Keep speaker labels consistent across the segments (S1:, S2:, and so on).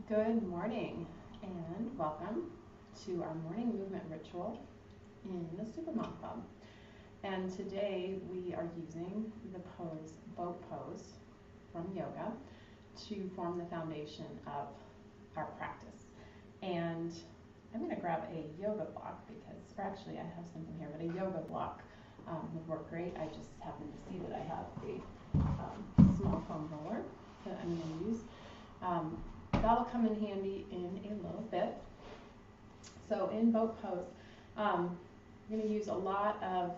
S1: Good morning and welcome to our morning movement ritual in the Supermom Club. And today we are using the pose, boat pose from yoga to form the foundation of our practice. And I'm going to grab a yoga block because, or actually I have something here, but a yoga block would work great. I just happen to see that I have a small foam roller that I'm going to use. That'll come in handy in a little bit. So in boat pose, I'm going to use a lot of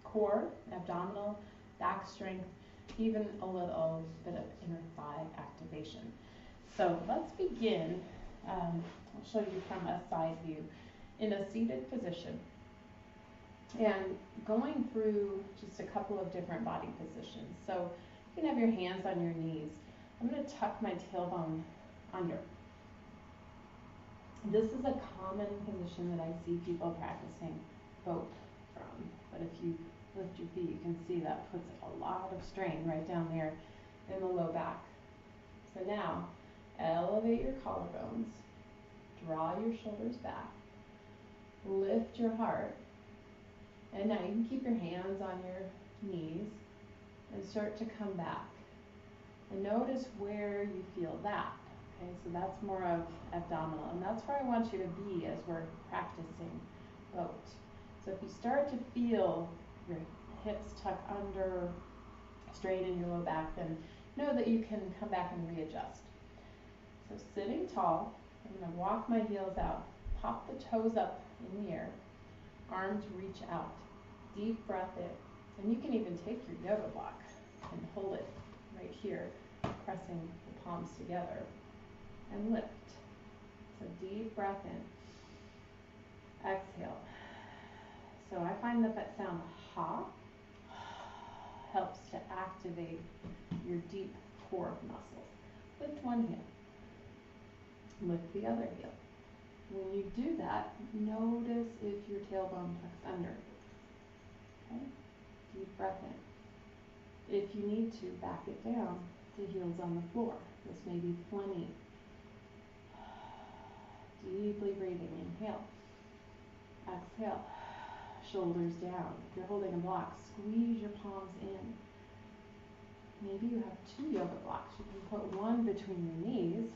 S1: core, abdominal, back strength, even a little bit of inner thigh activation. So let's begin. I'll show you from a side view in a seated position and going through just a couple of different body positions. So you can have your hands on your knees. I'm going to tuck my tailbone under. This is a common position that I see people practicing boat from, but if you lift your feet, you can see that puts a lot of strain right down there in the low back. So now, elevate your collarbones, draw your shoulders back, lift your heart, and now you can keep your hands on your knees and start to come back. And notice where you feel that. Okay, so that's more of abdominal, and that's where I want you to be as we're practicing boat. So if you start to feel your hips tuck under, straighten your low back, then know that you can come back and readjust. So sitting tall, I'm going to walk my heels out, pop the toes up in the air, arms reach out, deep breath in, and you can even take your yoga block and hold it right here, pressing the palms together, and lift. So deep breath in, exhale. So I find that sound ha helps to activate your deep core muscles. Lift one heel, lift the other heel. When you do that, notice if your tailbone tucks under. Okay? Deep breath in. If you need to, back it down to heels on the floor. This may be plenty. Deeply breathing. Inhale. Exhale. Shoulders down. If you're holding a block, squeeze your palms in. Maybe you have two yoga blocks. You can put one between your knees.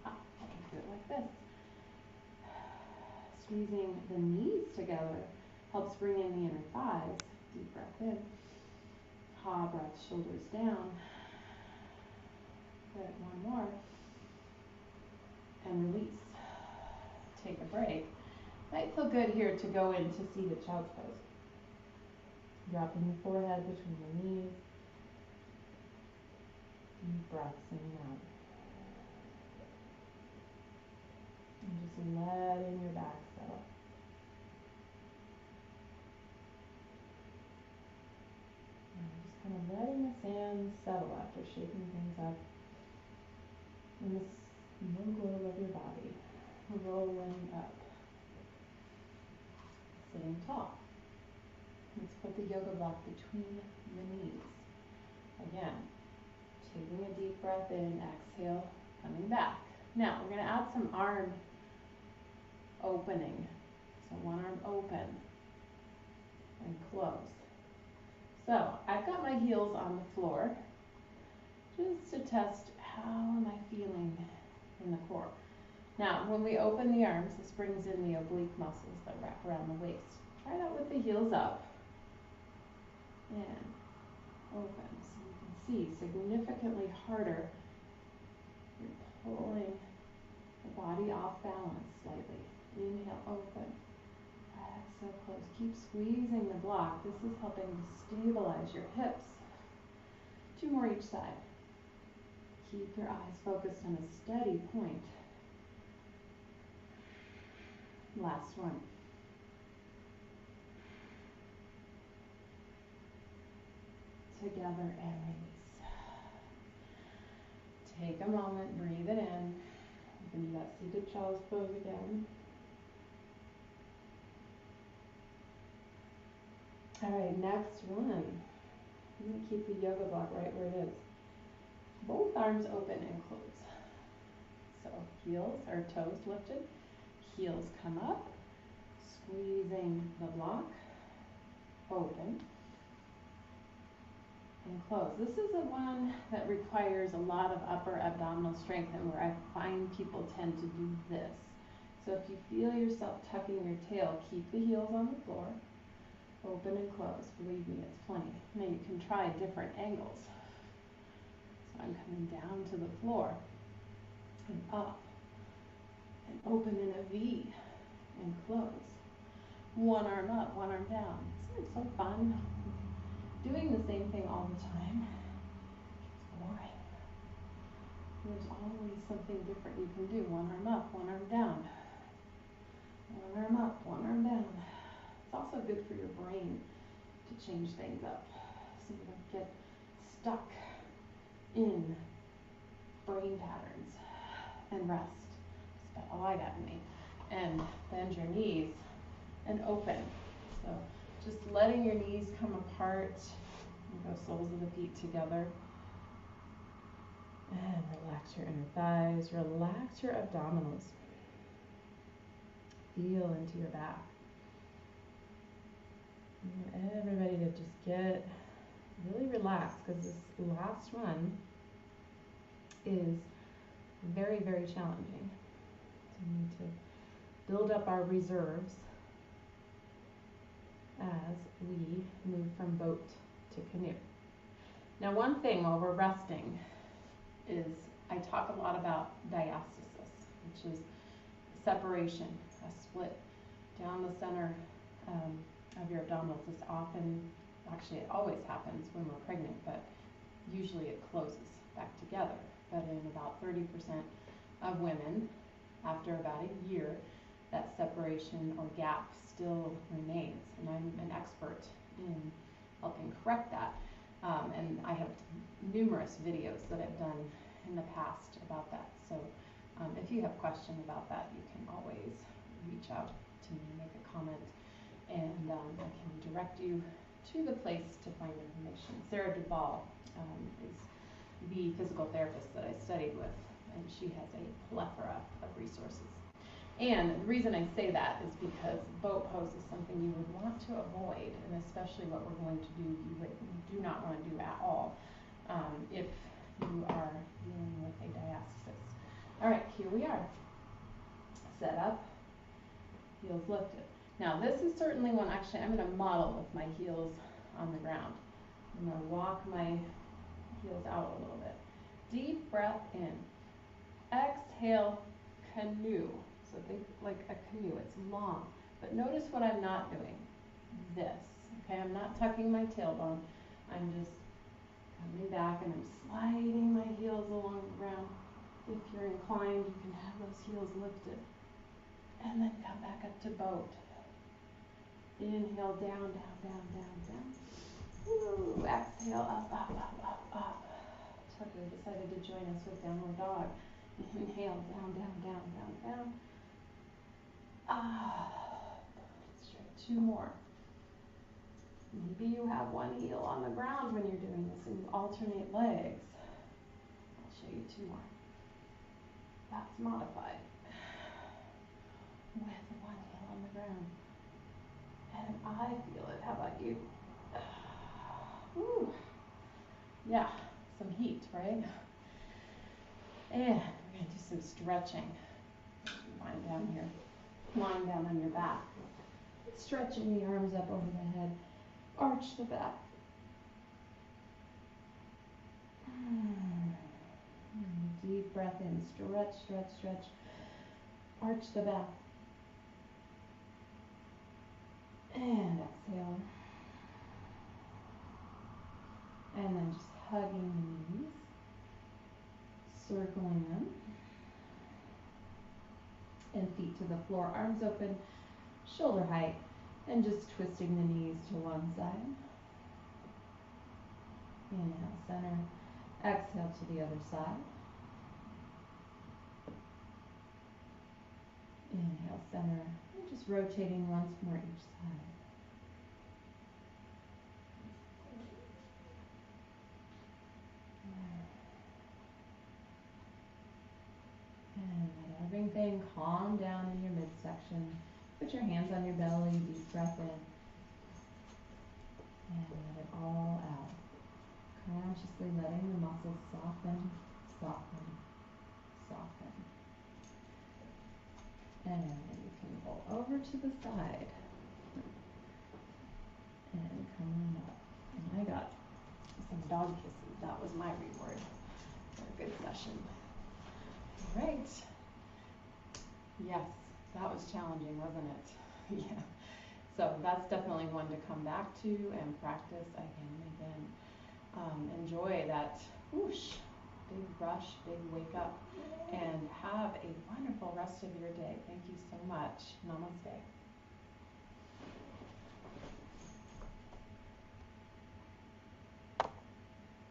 S1: I can do it like this. Squeezing the knees together helps bring in the inner thighs. Deep breath in. Ha breath, shoulders down. Good, one more. And release. Take a break. Might feel good here to go into seated child's pose. Dropping your forehead between your knees. Deep breaths in and out. And just letting your back settle. And just kind of letting the sand settle after shaking things up in the snow globe of your body. Rolling up. Sitting tall. Let's put the yoga block between the knees. Again, taking a deep breath in, exhale, coming back. Now, we're going to add some arm opening. So one arm open and close. So I've got my heels on the floor just to test how am I feeling in the core. Now, when we open the arms, this brings in the oblique muscles that wrap around the waist. Try that with the heels up. And open. So you can see significantly harder. You're pulling the body off balance slightly. Inhale, open. Exhale, close. Keep squeezing the block. This is helping to stabilize your hips. Two more each side. Keep your eyes focused on a steady point. Last one. Together and release. Take a moment, breathe it in. You can do that seated child's pose again. All right, next one. I'm going to keep the yoga block right where it is. Both arms open and close. heels or toes lifted, heels come up, squeezing the block, open, and close. This is the one that requires a lot of upper abdominal strength and where I find people tend to do this. So if you feel yourself tucking your tail, keep the heels on the floor, open and close. Believe me, it's plenty. Now you can try different angles. So I'm coming down to the floor and up and open in a V and close. One arm up, one arm down. Isn't it so fun? Doing the same thing all the time. It's boring. There's always something different you can do. One arm up, one arm down. One arm up, one arm down. It's also good for your brain to change things up so you don't get stuck in brain patterns and rest. That's all I got in me. And bend your knees and open. So just letting your knees come apart and go soles of the feet together. And relax your inner thighs, relax your abdominals. Feel into your back. I want everybody to just get really relaxed because this last one is very, very challenging. So we need to build up our reserves as we move from boat to canoe. Now, one thing while we're resting is I talk a lot about diastasis, which is separation, a split down the center of your abdominals. This often, actually it always happens when we're pregnant, but usually it closes back together. But in about 30% of women, after about a year, that separation or gap still remains. And I'm an expert in helping correct that. And I have numerous videos that I've done in the past about that. So if you have questions about that, you can always reach out to me, make a comment, and I can direct you to the place to find information. Sarah Duvall is the physical therapist that I studied with, and she has a plethora of resources. And the reason I say that is because boat pose is something you would want to avoid, and especially what we're going to do, you do not want to do at all if you are dealing with a diastasis. All right, here we are. Set up, heels lifted. Now this is certainly one, actually I'm going to model with my heels on the ground. I'm going to walk my heels out a little bit. Deep breath in. Exhale, canoe. So think like a canoe, it's long. But notice what I'm not doing. This, okay? I'm not tucking my tailbone. I'm just coming back and I'm sliding my heels along the ground. If you're inclined, you can have those heels lifted. And then come back up to boat. Inhale, down, down, down, down, down. Woo, exhale, up, up, up, up, up. Tucker decided to join us with downward dog. Inhale, down, down, down, down, down. Straight. Two more. Maybe you have one heel on the ground when you're doing this and you alternate legs. I'll show you two more. That's modified. With one heel on the ground. And I feel it. How about you? Woo. Yeah, some heat, right? And we're going to do some stretching. Lying down here. Lying down on your back. Stretching the arms up over the head. Arch the back. Deep breath in. Stretch, stretch, stretch. Arch the back. And exhale. And then just hugging the knees. Circling them. And feet to the floor. Arms open. Shoulder height. And just twisting the knees to one side. Inhale, center. Exhale to the other side. Inhale, center. And just rotating once more each side. And same thing, calm down in your midsection. Put your hands on your belly, deep breath in. And let it all out. Consciously letting the muscles soften, soften, soften. And you can roll over to the side. And come on up. And I got some dog kisses. That was my reward for a good session. All right. Yes, that was challenging, wasn't it? Yeah. So that's definitely one to come back to and practice again and again. Enjoy that whoosh, big rush, big wake up, and have a wonderful rest of your day. Thank you so much. Namaste.